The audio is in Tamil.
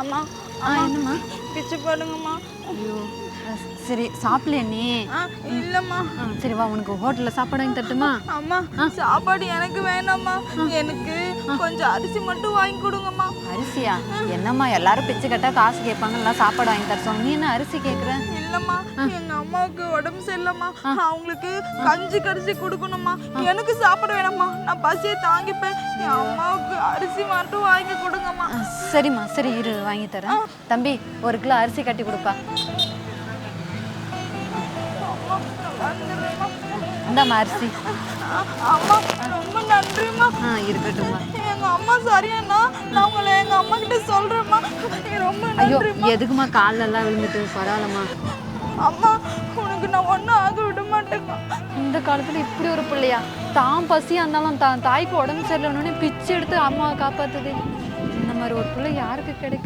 அம்மா அம்மா என்னம்மா? பிச்சு போடுங்கம்மா. ஐயோ! சரி சாப்பிடலையா நீ? இல்லம்மா. சரி வா உனக்கு ஹோட்டல்ல சாப்பாடு வாங்கி தரட்டுமா? அம்மா சாப்பாடு எனக்கு வேணாம்மா. எனக்கு கொஞ்சம் அரிசி மட்டும் வாங்கி கொடுங்கம்மா. அரிசியா? என்னம்மா எல்லாரும் பிச்சை கேட்டா காசு கேட்பாங்க, எல்லாம் சாப்பாடு வாங்கி தர சொன்னாங்க. நீ என்ன அரிசி கேட்குற? இல்லம்மா, எங்க அம்மாவுக்கு உடம்பு சரியில்லைம்மா. அவங்களுக்கு கஞ்சி கரிசி கொடுக்கணும்மா. எனக்கு சாப்பாடு வேணாம்மா. நான் பசியை தாங்கிப்பேன். என் அம்மாவுக்கு அரிசி மட்டும் வாங்கி கொடுங்கம்மா. சரிம்மா, சரி இரு வாங்கி தரேன். தம்பி 1 கிலோ அரிசி கட்டி கொடுப்பா. இந்தாம்மா அரிசி. அம்மா ரொம்ப நன்றிம்மா. இருக்கட்டும்மா. எங்க அம்மா சரியாண்ணா, நான் உங்களை எங்க அம்மா கிட்ட சொல்றேம்மா. ரொம்ப ஐயோ நன்றிம்மா. எதுக்குமா காலெல்லாம் விழுந்துட்டு? பரவாயில்லம்மா. அம்மா உனக்கு நான் ஒன்றும் ஆக விட மாட்டேம்மா. இந்த காலத்துல இப்படி ஒரு பிள்ளையா? தான் பசியா இருந்தாலும் தாய்க்கு உடம்பு சரியில்லைன்னு பிச்சை எடுத்து அம்மாவை காப்பாத்துது. இந்த மாதிரி ஒரு பிள்ளை யாருக்கு கிடைக்கும்?